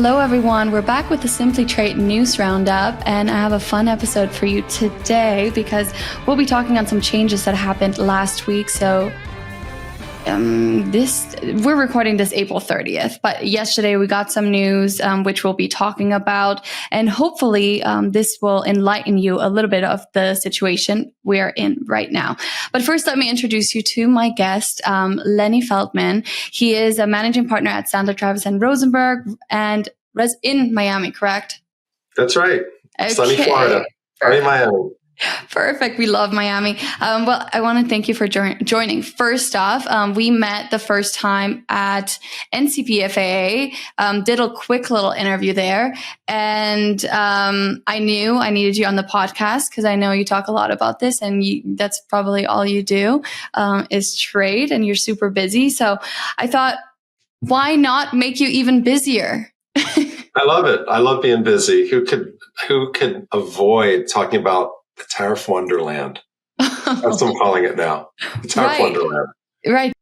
Hello, everyone. We're back with the Simply Trade News Roundup, and I have a fun episode for you today because we'll be talking on some changes that happened last week. So we're recording this April 30th, but yesterday we got some news which we'll be talking about, and hopefully this will enlighten you a little bit of the situation we're in right now. But first, let me introduce you to my guest, Lenny Feldman. He is a managing partner at Standout Travis and Rosenberg and in Miami, correct? That's right. Okay. Sunny Florida. Sunny Miami. Perfect. We love Miami. Well, I want to thank you for joining. First off, we met the first time at NCPFAA, did a quick little interview there. And I knew I needed you on the podcast because I know you talk a lot about this, and that's probably all you do is trade, and you're super busy. So I thought, why not make you even busier? I love it. I love being busy. Who could avoid talking about the Tariff Wonderland? That's what I'm calling it now. The Tariff Wonderland. Right.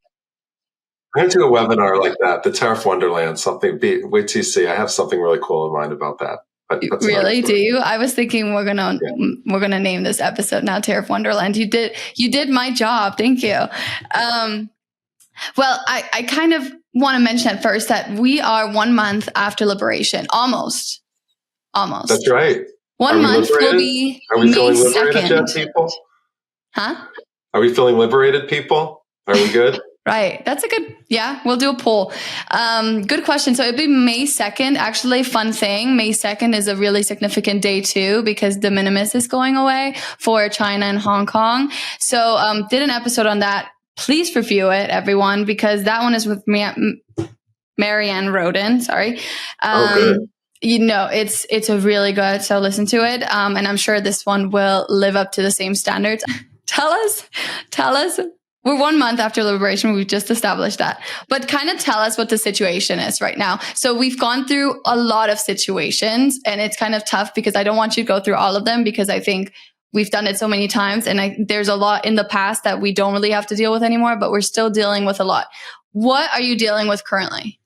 I'm going to do a webinar like that. The Tariff Wonderland. Wait till you see. I have something really cool in mind about that. Really? Do you? I was thinking we're gonna name this episode now Tariff Wonderland. You did my job. Thank you. Well, I kind of want to mention at first that we are 1 month after liberation. Almost. That's right. 1 month will be Are we feeling May liberated 2nd. yet, people? Huh? Are we feeling liberated, people? Are we good? Right. That's a good, we'll do a poll. Good question. So it'd be May 2nd. Actually, fun thing, May 2nd is a really significant day too, because the Minimis is going away for China and Hong Kong. So did an episode on that. Please review it, everyone, because that one is with Marianne Roden. Sorry. Good. It's a really good, so listen to it. And I'm sure this one will live up to the same standards. Tell us, we're 1 month after liberation. We've just established that, but kind of tell us what the situation is right now. So we've gone through a lot of situations, and it's kind of tough because I don't want you to go through all of them because I think we've done it so many times, and there's a lot in the past that we don't really have to deal with anymore, but we're still dealing with a lot. What are you dealing with currently?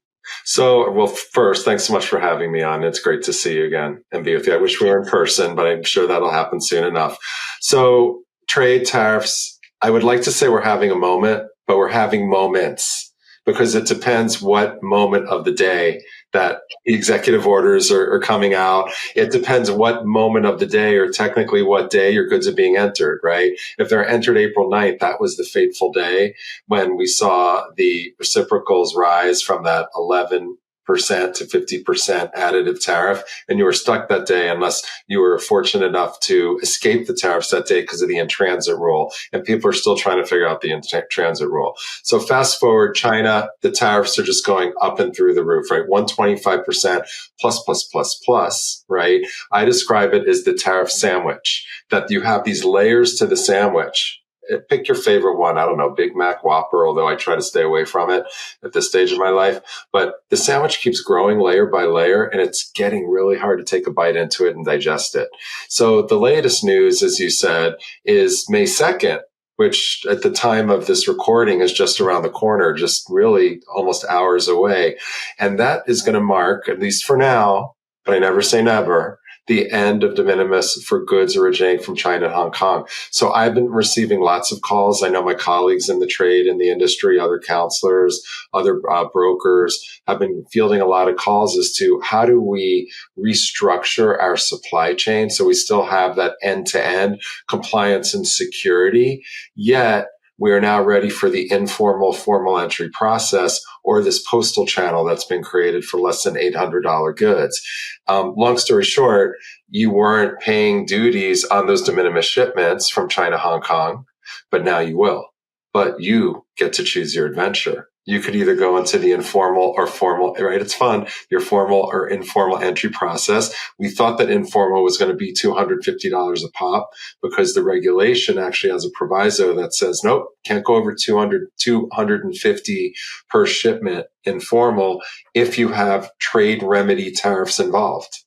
So, well, first, thanks so much for having me on. It's great to see you again and be with you. I wish we were in person, but I'm sure that'll happen soon enough. So, trade tariffs, I would like to say we're having a moment, but we're having moments because it depends what moment of the day that the executive orders are coming out. It depends what moment of the day, or technically what day your goods are being entered, right? If they're entered April 9th, that was the fateful day when we saw the reciprocals rise from that 11% to 50% additive tariff. And you were stuck that day unless you were fortunate enough to escape the tariffs that day because of the in-transit rule. And people are still trying to figure out the in-transit rule. So fast forward, China, the tariffs are just going up and through the roof, right? 125% plus, right? I describe it as the tariff sandwich, that you have these layers to the sandwich. Pick your favorite one. I don't know, Big Mac, Whopper, although I try to stay away from it at this stage of my life. But the sandwich keeps growing layer by layer, and it's getting really hard to take a bite into it and digest it. So the latest news, as you said, is May 2nd, which at the time of this recording is just around the corner, just really almost hours away. And that is going to mark, at least for now, but I never say never, the end of de minimis for goods originating from China and Hong Kong. So I've been receiving lots of calls. I know my colleagues in the trade, in the industry, other counselors, other brokers have been fielding a lot of calls as to how do we restructure our supply chain so we still have that end-to-end compliance and security, yet we are now ready for the informal formal entry process, or this postal channel that's been created for less than $800 goods. Long story short, you weren't paying duties on those de minimis shipments from China, Hong Kong, but now you will. But you get to choose your adventure. You could either go into the informal or formal, right? It's fun, your formal or informal entry process. We thought that informal was going to be $250 a pop because the regulation actually has a proviso that says, nope, can't go over 250 per shipment informal if you have trade remedy tariffs involved.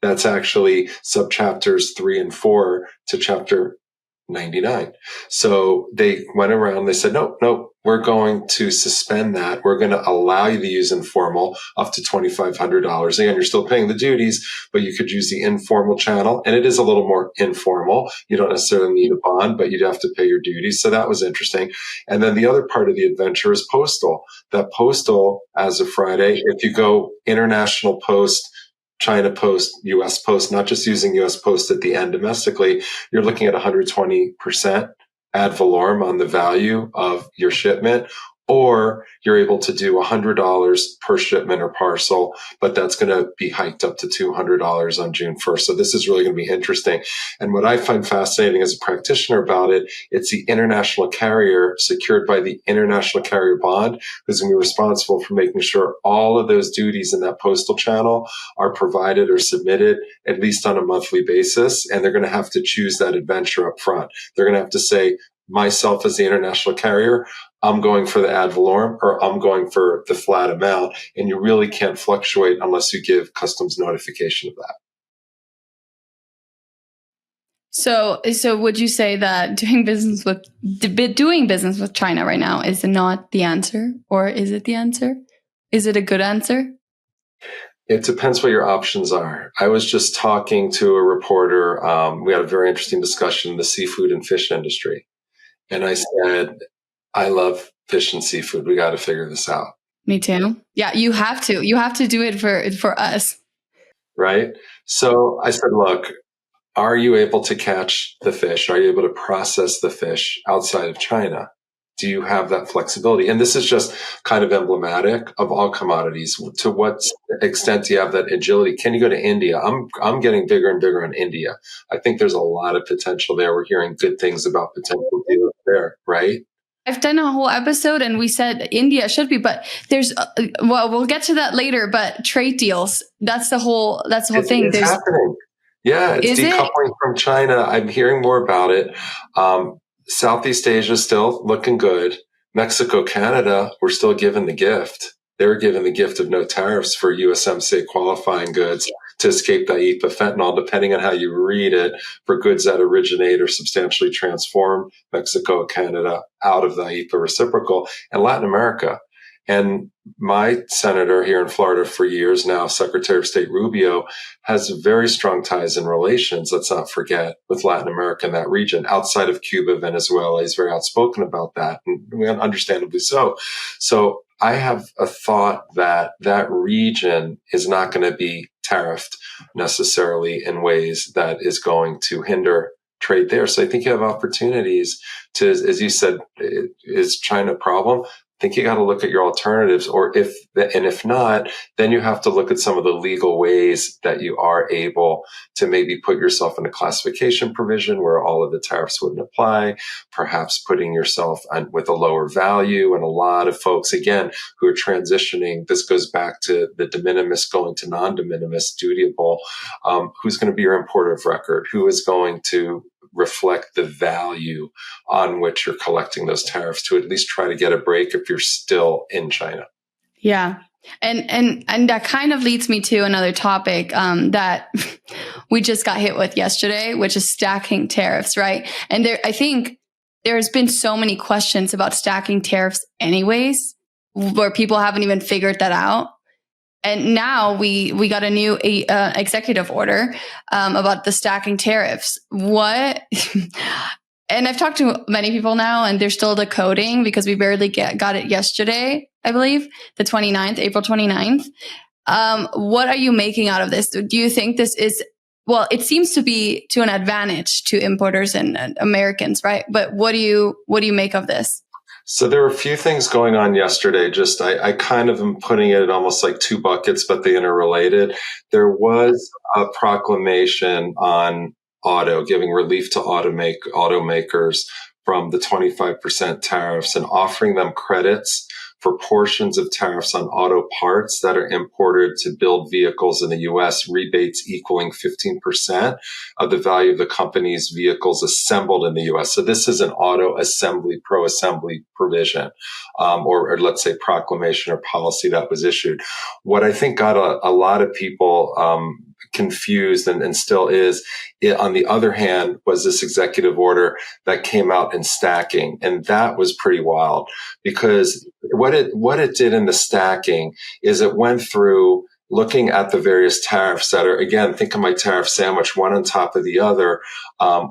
That's actually subchapters 3 and 4 to chapter $99. So they went around, they said, no, we're going to suspend that. We're going to allow you to use informal up to $2,500. Again, you're still paying the duties, but you could use the informal channel. And it is a little more informal. You don't necessarily need a bond, but you'd have to pay your duties. So that was interesting. And then the other part of the adventure is postal. That postal, as of Friday, if you go international post, China Post, US Post, not just using US Post at the end domestically, you're looking at 120% ad valorem on the value of your shipment, or you're able to do $100 per shipment or parcel, but that's going to be hiked up to $200 on June 1st. So this is really going to be interesting. And what I find fascinating as a practitioner about it, it's the international carrier secured by the international carrier bond, who's going to be responsible for making sure all of those duties in that postal channel are provided or submitted at least on a monthly basis. And they're going to have to choose that adventure up front. They're going to have to say, myself as the international carrier, I'm going for the ad valorem or I'm going for the flat amount. And you really can't fluctuate unless you give customs notification of that. So would you say that doing business with China right now is not the answer, or is it the answer? Is it a good answer? It depends what your options are. I was just talking to a reporter. We had a very interesting discussion in the seafood and fish industry. And I said, I love fish and seafood. We got to figure this out. Me too. Yeah, you have to. You have to do it for us. Right? So I said, look, are you able to catch the fish? Are you able to process the fish outside of China? Do you have that flexibility? And this is just kind of emblematic of all commodities. To what extent do you have that agility? Can you go to India? I'm getting bigger and bigger on India. I think there's a lot of potential there. We're hearing good things about potential deals there, right? I've done a whole episode and we said India should be, but there's, well, we'll get to that later, but trade deals, that's the whole thing. It's happening. Yeah, it's decoupling from China. I'm hearing more about it. Southeast Asia still looking good. Mexico, Canada, we're still given the gift. They were given the gift of no tariffs for USMCA qualifying goods to escape the IEEPA fentanyl, depending on how you read it, for goods that originate or substantially transform Mexico, Canada out of the IEEPA reciprocal, and Latin America. And my senator here in Florida for years now, Secretary of State Rubio, has very strong ties and relations, let's not forget, with Latin America and that region, outside of Cuba, Venezuela. He's very outspoken about that, and understandably so. So I have a thought that that region is not going to be tariffed necessarily in ways that is going to hinder trade there. So I think you have opportunities to, as you said, is China a problem? I think you got to look at your alternatives, or if not, then you have to look at some of the legal ways that you are able to maybe put yourself in a classification provision where all of the tariffs wouldn't apply, perhaps putting yourself on with a lower value. And a lot of folks, again, who are transitioning, this goes back to the de minimis going to non-de minimis dutiable, who's going to be your importer of record, who is going to reflect the value on which you're collecting those tariffs to at least try to get a break if you're still in China. Yeah. And that kind of leads me to another topic that we just got hit with yesterday, which is stacking tariffs, right? And I think there's been so many questions about stacking tariffs anyways, where people haven't even figured that out. And now we got a new executive order about the stacking tariffs. What? And I've talked to many people now, and they're still decoding because we barely got it yesterday, I believe, the 29th, April 29th. What are you making out of this? Do you think this is, well, it seems to be to an advantage to importers and Americans, right? But what do you make of this? So there were a few things going on yesterday. Just I kind of am putting it in almost like two buckets, but they interrelated. There was a proclamation on auto, giving relief to automakers from the 25% tariffs and offering them credits for portions of tariffs on auto parts that are imported to build vehicles in the U.S., rebates equaling 15% of the value of the company's vehicles assembled in the U.S. So this is an auto assembly, pro-assembly provision, or let's say proclamation or policy that was issued. What I think got a lot of people confused and still is. On the other hand, was this executive order that came out in stacking. And that was pretty wild, because what it did in the stacking is it went through looking at the various tariffs that are, again, think of my tariff sandwich, one on top of the other,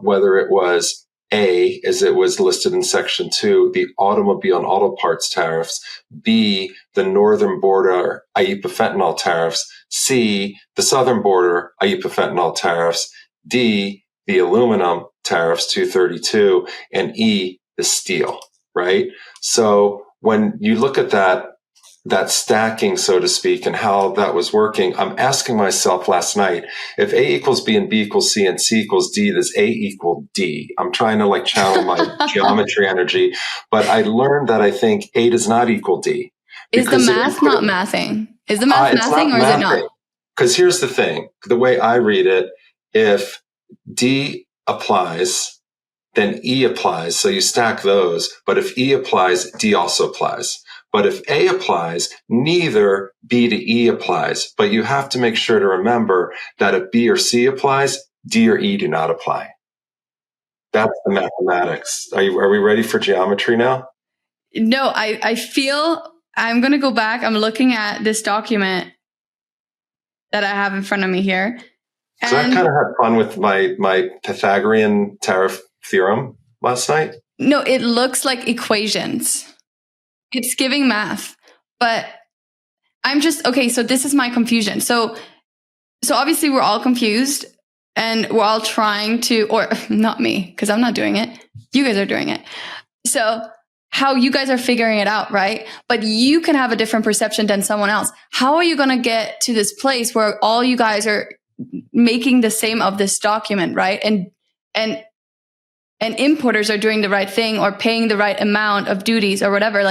whether it was A, as it was listed in Section 2, the automobile and auto parts tariffs, B, the northern border IEEPA fentanyl tariffs, C, the southern border IEEPA fentanyl tariffs, D, the aluminum tariffs, 232, and E, the steel, right? So when you look at that stacking, so to speak, and how that was working, I'm asking myself last night, if A equals B and B equals C and C equals D, does A equal D? I'm trying to channel my geometry energy, but I learned that I think A does not equal D. Is the math not mathing? Is the math mathing or is it not? Because here's the thing, the way I read it, if D applies, then E applies, so you stack those, but if E applies, D also applies. But if A applies, neither B to E applies. But you have to make sure to remember that if B or C applies, D or E do not apply. That's the mathematics. Are we ready for geometry now? No, I feel I'm going to go back. I'm looking at this document that I have in front of me here. So I kind of had fun with my Pythagorean tariff theorem last night. No, it looks like equations. It's giving math, but I'm just, okay, so this is my confusion. So obviously we're all confused and we're all trying to, or not me, because I'm not doing it. You guys are doing it. So how you guys are figuring it out, right? But you can have a different perception than someone else. How are you going to get to this place where all you guys are making the same of this document, right? And importers are doing the right thing or paying the right amount of duties or whatever.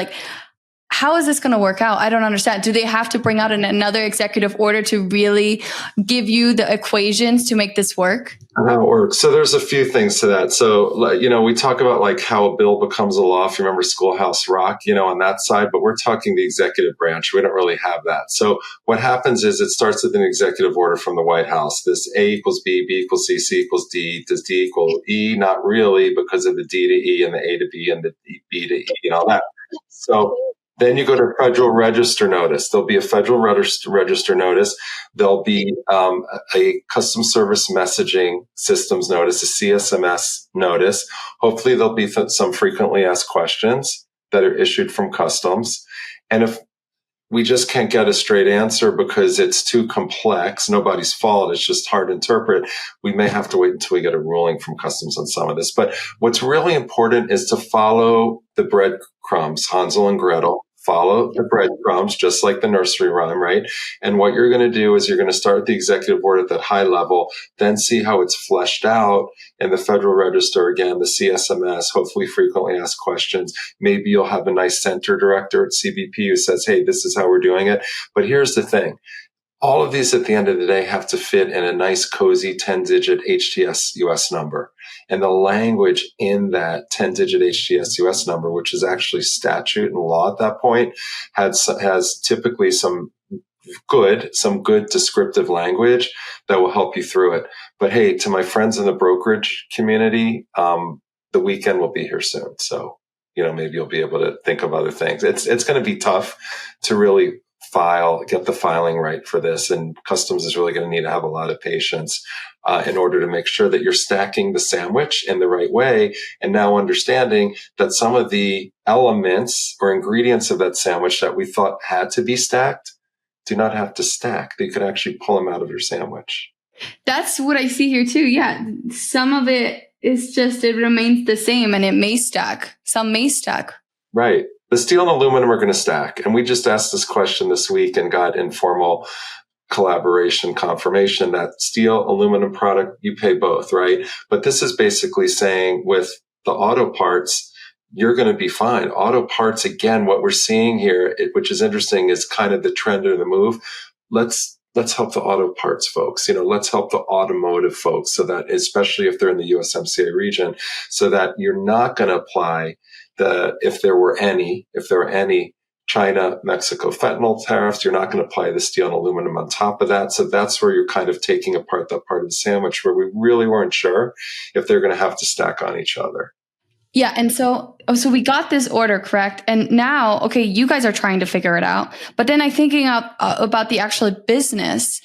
How is this going to work out? I don't understand. Do they have to bring out another executive order to really give you the equations to make this work? How it works. So there's a few things to that. So, we talk about how a bill becomes a law. If you remember Schoolhouse Rock, on that side, but we're talking the executive branch. We don't really have that. So what happens is it starts with an executive order from the White House. This A equals B, B equals C, C equals D. Does D equal E? Not really, because of the D to E and the A to B and the B to E and all that. So then you go to Federal Register notice. There'll be a Federal Register notice. There'll be a Custom Service Messaging Systems notice, a CSMS notice. Hopefully there'll be some frequently asked questions that are issued from Customs. And if we just can't get a straight answer because it's too complex, nobody's fault, it's just hard to interpret, we may have to wait until we get a ruling from Customs on some of this. But what's really important is to follow the breadcrumbs, Hansel and Gretel. Follow the breadcrumbs, just like the nursery rhyme, right? And what you're going to do is you're going to start with the executive order at that high level, then see how it's fleshed out in the Federal Register, again, the CSMS, hopefully frequently asked questions. Maybe you'll have a nice center director at CBP who says, hey, this is how we're doing it. But here's the thing. All of these at the end of the day have to fit in a nice, cozy 10-digit HTS US number. And the language in that 10-digit HTS US number, which is actually statute and law at that point, has typically some good descriptive language that will help you through it. But hey, to my friends in the brokerage community, the weekend will be here soon. So, maybe you'll be able to think of other things. It's going to be tough to really get the filing right for this. And Customs is really going to need to have a lot of patience in order to make sure that you're stacking the sandwich in the right way. And now understanding that some of the elements or ingredients of that sandwich that we thought had to be stacked do not have to stack. They could actually pull them out of your sandwich. That's what I see here too. Yeah. Some of it is just, it remains the same and it may stack. Some may stack. Right. The steel and aluminum are going to stack. And we just asked this question this week and got informal collaboration confirmation that steel, aluminum product, you pay both, right? But this is basically saying with the auto parts, you're going to be fine. Auto parts, again, what we're seeing here, which is interesting, is kind of the trend or the move. Let's help the auto parts folks. Let's help the automotive folks so that, especially if they're in the USMCA region, so that you're not going to apply if there were any China, Mexico fentanyl tariffs. You're not going to apply the steel and aluminum on top of that. So that's where you're kind of taking apart that part of the sandwich where we really weren't sure if they're going to have to stack on each other. Yeah. And so we got this order, correct? And now, okay, you guys are trying to figure it out. But then I'm thinking about the actual business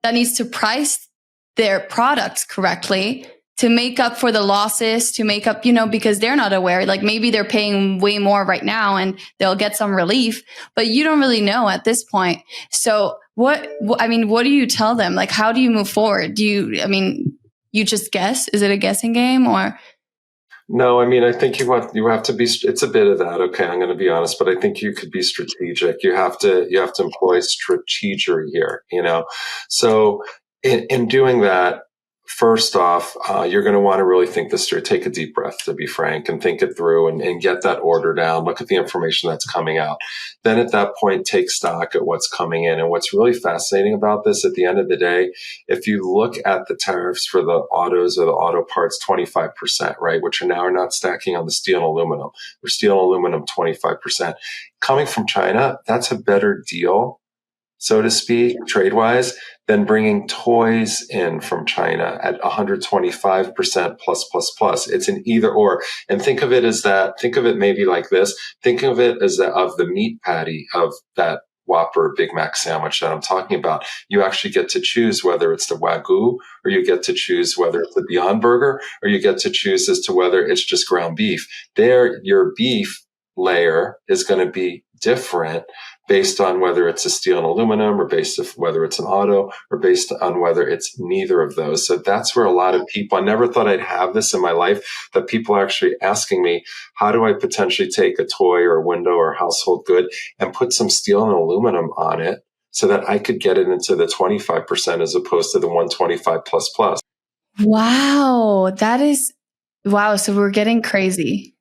that needs to price their products correctly to make up for the losses, to make up, because they're not aware. Like maybe they're paying way more right now and they'll get some relief, but you don't really know at this point. So what do you tell them? Like, how do you move forward? You just guess? Is it a guessing game or? No, I think you have to be, it's a bit of that. Okay. I'm going to be honest, but I think you could be strategic. You have to employ strategery here, So in doing that, first off, you're going to want to really think this through. Take a deep breath, to be frank, and think it through and get that order down. Look at the information that's coming out. Then at that point, take stock at what's coming in. And what's really fascinating about this at the end of the day, if you look at the tariffs for the autos or the auto parts, 25%, right, which are not stacking on the steel and aluminum. Or steel and aluminum, 25%. Coming from China, that's a better deal, so to speak, trade-wise, than bringing toys in from China at 125% plus. It's an either or. And think of it maybe like this. Think of it as of the meat patty of that Whopper Big Mac sandwich that I'm talking about. You actually get to choose whether it's the Wagyu, or you get to choose whether it's the Beyond Burger, or you get to choose as to whether it's just ground beef. There, your beef layer is going to be different based on whether it's a steel and aluminum, or based on whether it's an auto, or based on whether it's neither of those. So that's where a lot of people, I never thought I'd have this in my life, that people are actually asking me, how do I potentially take a toy or a window or household good and put some steel and aluminum on it so that I could get it into the 25% as opposed to the 125 plus. Wow. Wow. So we're getting crazy.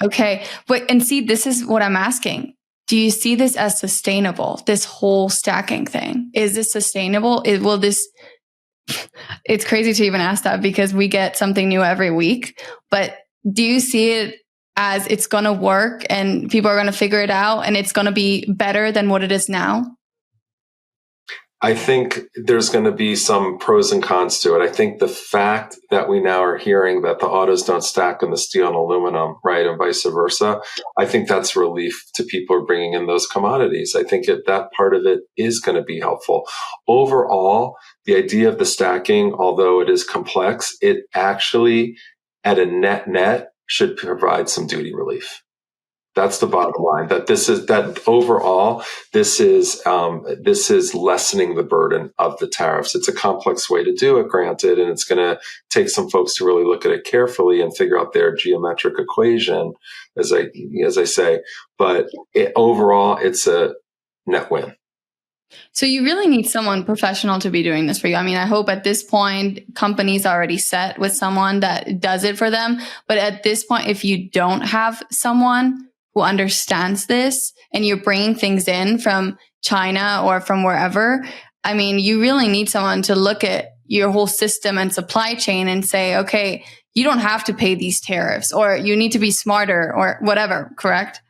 Okay. And see, this is what I'm asking. Do you see this as sustainable? This whole stacking thing, is this sustainable? It's crazy to even ask that because we get something new every week, but do you see it as it's going to work and people are going to figure it out and it's going to be better than what it is now? I think there's going to be some pros and cons to it. I think the fact that we now are hearing that the autos don't stack in the steel and aluminum, right, and vice versa, I think that's relief to people who are bringing in those commodities. I think that part of it is going to be helpful. Overall, the idea of the stacking, although it is complex, it actually, at a net, should provide some duty relief. That's the bottom line. That overall, this is lessening the burden of the tariffs. It's a complex way to do it, granted, and it's going to take some folks to really look at it carefully and figure out their geometric equation, as I say. But overall, it's a net win. So you really need someone professional to be doing this for you. I hope at this point, companies are already set with someone that does it for them. But at this point, if you don't have someone who understands this and you're bringing things in from China or from wherever, you really need someone to look at your whole system and supply chain and say, okay, you don't have to pay these tariffs, or you need to be smarter, or whatever, correct?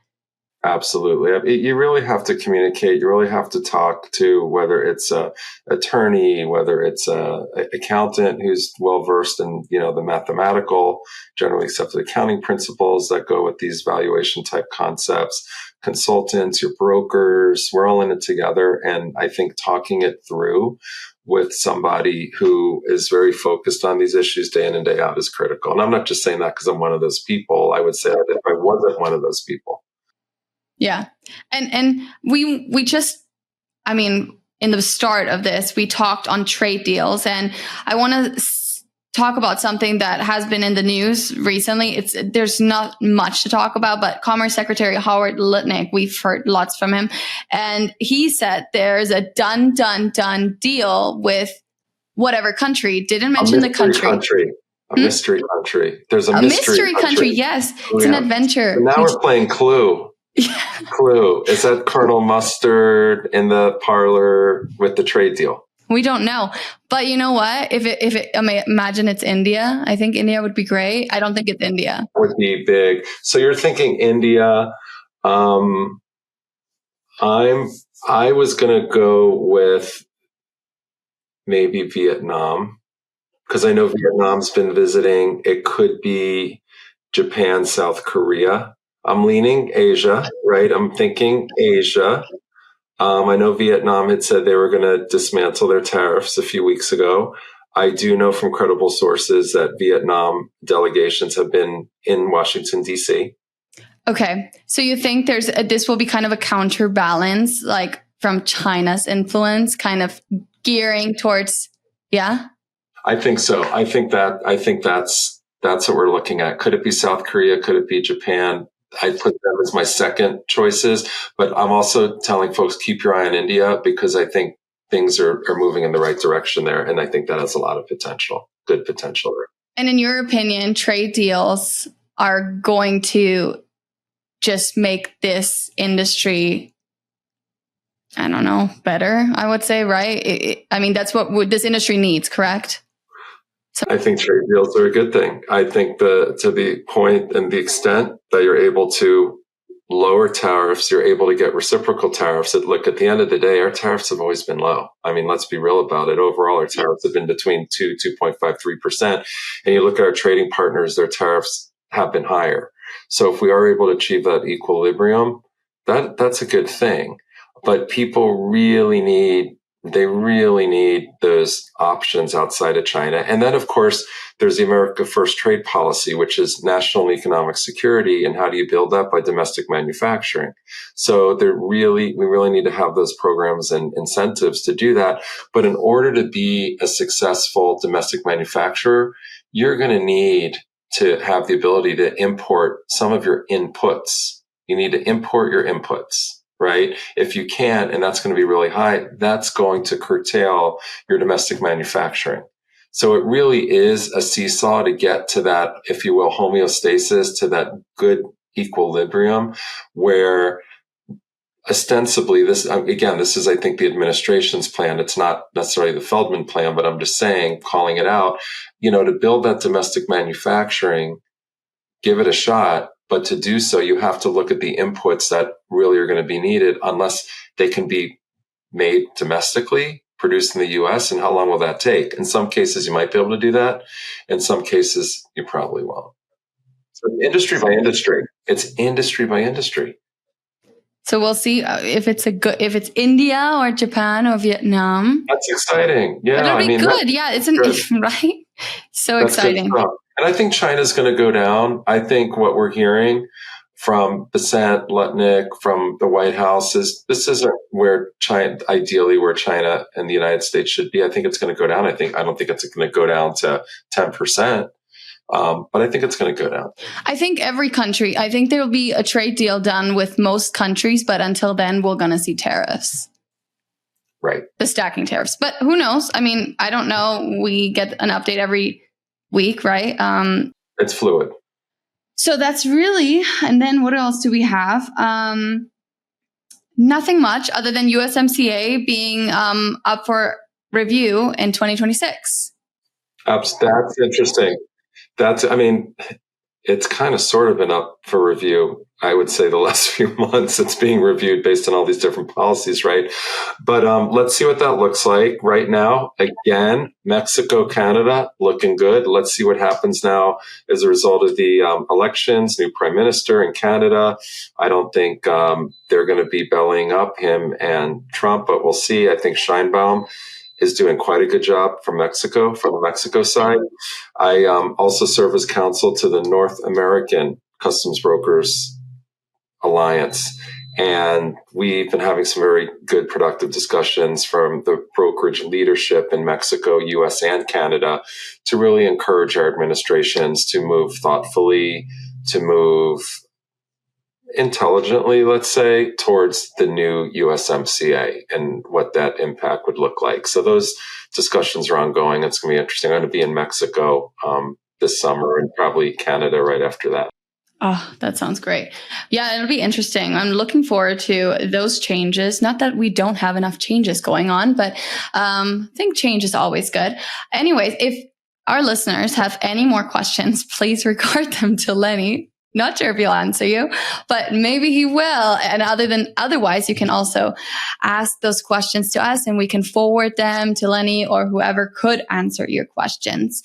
Absolutely. You really have to communicate. You really have to talk to, whether it's a attorney, whether it's a accountant who's well versed in, the mathematical, generally accepted accounting principles that go with these valuation type concepts, consultants, your brokers. We're all in it together. And I think talking it through with somebody who is very focused on these issues day in and day out is critical. And I'm not just saying that because I'm one of those people. I would say that if I wasn't one of those people. Yeah. And we just, in the start of this, we talked on trade deals, and I want to talk about something that has been in the news recently. There's not much to talk about, but Commerce Secretary Howard Lutnick, we've heard lots from him. And he said there's a done deal with whatever country. Didn't mention the country. A mystery country. There's a mystery country. Yes. It's an adventure. So now we're playing Clue. Clue. Is that Colonel Mustard in the parlor with the trade deal? We don't know. But you know what? Imagine it's India. I think India would be great. I don't think it's India. Would be big. So you're thinking India. I was going to go with maybe Vietnam, because I know Vietnam's been visiting. It could be Japan, South Korea. I'm leaning Asia, right? I'm thinking Asia. I know Vietnam had said they were going to dismantle their tariffs a few weeks ago. I do know from credible sources that Vietnam delegations have been in Washington, D.C. Okay. So you think this will be kind of a counterbalance, like from China's influence, kind of gearing towards, yeah? I think so. I think that's what we're looking at. Could it be South Korea? Could it be Japan? I put them as my second choices, but I'm also telling folks, keep your eye on India, because I think things are moving in the right direction there. And I think that has a lot of potential, good potential there. And in your opinion, trade deals are going to just make this industry, I don't know, better, I would say, right? I mean, that's what this industry needs, correct? So I think trade deals are a good thing. I think to the point and the extent that you're able to lower tariffs, you're able to get reciprocal tariffs. Look, at the end of the day, our tariffs have always been low. I mean, let's be real about it. Overall, our tariffs have been between 2.53%. And you look at our trading partners, their tariffs have been higher. So if we are able to achieve that equilibrium, that's a good thing. But people really need those options outside of China. And then, of course, there's the America First trade policy, which is national and economic security. And how do you build that? By domestic manufacturing. So we really need to have those programs and incentives to do that. But in order to be a successful domestic manufacturer, you're going to need to have the ability to import some of your inputs. You need to import your inputs. Right? If you can't, and that's going to be really high, that's going to curtail your domestic manufacturing. So it really is a seesaw to get to that, if you will, homeostasis, to that good equilibrium where ostensibly this is, I think, the administration's plan. It's not necessarily the Feldman plan, but I'm just saying, calling it out, to build that domestic manufacturing, give it a shot. But to do so, you have to look at the inputs that really are going to be needed, unless they can be made domestically, produced in the U.S. And how long will that take? In some cases, you might be able to do that. In some cases, you probably won't. So industry by industry. It's industry by industry. So we'll see if it's India or Japan or Vietnam. That's exciting. Yeah, but it'll be good. Yeah, it's right. So that's exciting. And I think China's going to go down. I think what we're hearing from Besant, Lutnick, from the White House is this isn't where China and the United States should be. I think it's going to go down. I don't think it's going to go down to 10%. But I think it's going to go down. I think there will be a trade deal done with most countries, but until then, we're going to see tariffs. Right. The stacking tariffs. But who knows? I mean, I don't know. We get an update every week, right? It's fluid. So that's really, and then what else do we have? Nothing much other than USMCA being up for review in 2026. That's interesting. It's kind of sort of been up for review. I would say the last few months it's being reviewed based on all these different policies, right? But let's see what that looks like right now. Again, Mexico, Canada, looking good. Let's see what happens now as a result of the elections, new prime minister in Canada. I don't think they're going to be bellying up, him and Trump, but we'll see. I think Sheinbaum is doing quite a good job from the Mexico side. I also serve as counsel to the North American Customs Brokers Alliance. And we've been having some very good, productive discussions from the brokerage leadership in Mexico, US, and Canada to really encourage our administrations to move thoughtfully, to move intelligently, let's say, towards the new USMCA and what that impact would look like. So those discussions are ongoing. It's going to be interesting. I'm going to be in Mexico this summer and probably Canada right after that. Oh, that sounds great. Yeah, it'll be interesting. I'm looking forward to those changes. Not that we don't have enough changes going on, but I think change is always good. Anyways, if our listeners have any more questions, please record them to Lenny. Not sure if he'll answer you, but maybe he will. And otherwise, you can also ask those questions to us and we can forward them to Lenny or whoever could answer your questions.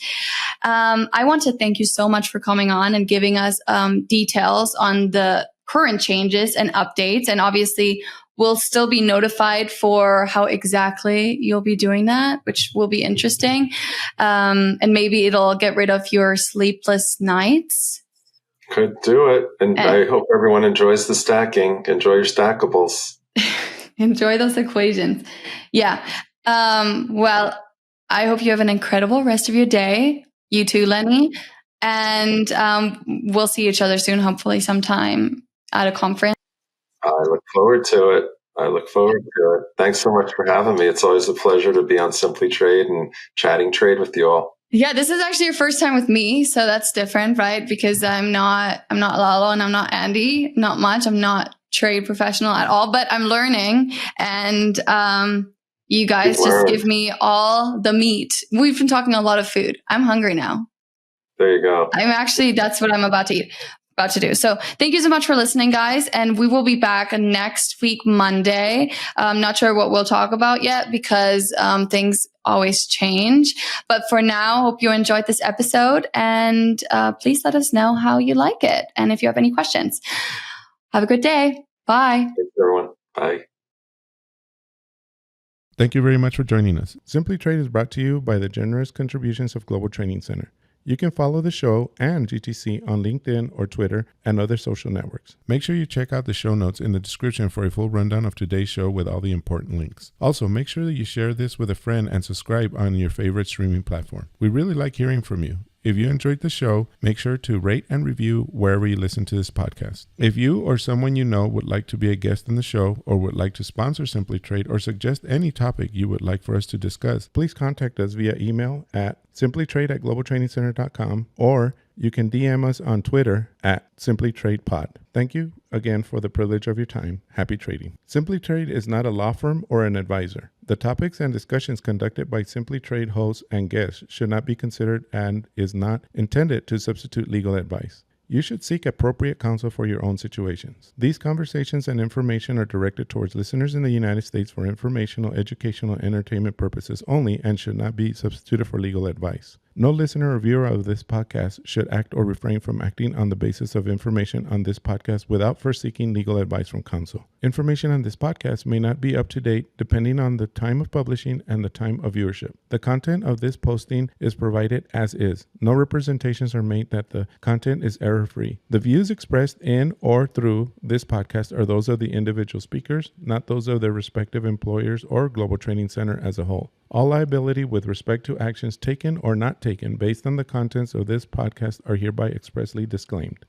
I want to thank you so much for coming on and giving us details on the current changes and updates. And obviously, we'll still be notified for how exactly you'll be doing that, which will be interesting. And maybe it'll get rid of your sleepless nights. Could do it. And I hope everyone enjoys the stacking. Enjoy your stackables. Enjoy those equations. Yeah. Well, I hope you have an incredible rest of your day. You too, Lenny. And we'll see each other soon, hopefully sometime at a conference. I look forward to it. Thanks so much for having me. It's always a pleasure to be on Simply Trade and chatting trade with you all. Yeah, this is actually your first time with me, so that's different, right? Because I'm not Lalo and I'm not Andy, not much. I'm not trade professional at all, but I'm learning. And you guys just give me all the meat. We've been talking a lot of food. I'm hungry now. There you go. That's what I'm about to do. So thank you so much for listening, guys. And we will be back next week, Monday. I'm not sure what we'll talk about yet because things always change. But for now, hope you enjoyed this episode and please let us know how you like it. And if you have any questions, have a good day. Bye. Thanks, everyone. Bye. Thank you very much for joining us. Simply Trade is brought to you by the generous contributions of Global Training Center. You can follow the show and GTC on LinkedIn or Twitter and other social networks. Make sure you check out the show notes in the description for a full rundown of today's show with all the important links. Also, make sure that you share this with a friend and subscribe on your favorite streaming platform. We really like hearing from you. If you enjoyed the show, make sure to rate and review wherever you listen to this podcast. If you or someone you know would like to be a guest in the show or would like to sponsor Simply Trade or suggest any topic you would like for us to discuss, please contact us via email at simplytrade@globaltrainingcenter.com or you can DM us on Twitter at simplytradepod. Thank you again for the privilege of your time. Happy trading. Simply Trade is not a law firm or an advisor. The topics and discussions conducted by Simply Trade hosts and guests should not be considered and is not intended to substitute legal advice. You should seek appropriate counsel for your own situations. These conversations and information are directed towards listeners in the United States for informational, educational, and entertainment purposes only and should not be substituted for legal advice. No listener or viewer of this podcast should act or refrain from acting on the basis of information on this podcast without first seeking legal advice from counsel. Information on this podcast may not be up to date depending on the time of publishing and the time of viewership. The content of this posting is provided as is. No representations are made that the content is error-free. The views expressed in or through this podcast are those of the individual speakers, not those of their respective employers or Global Training Center as a whole. All liability with respect to actions taken or not taken based on the contents of this podcast are hereby expressly disclaimed.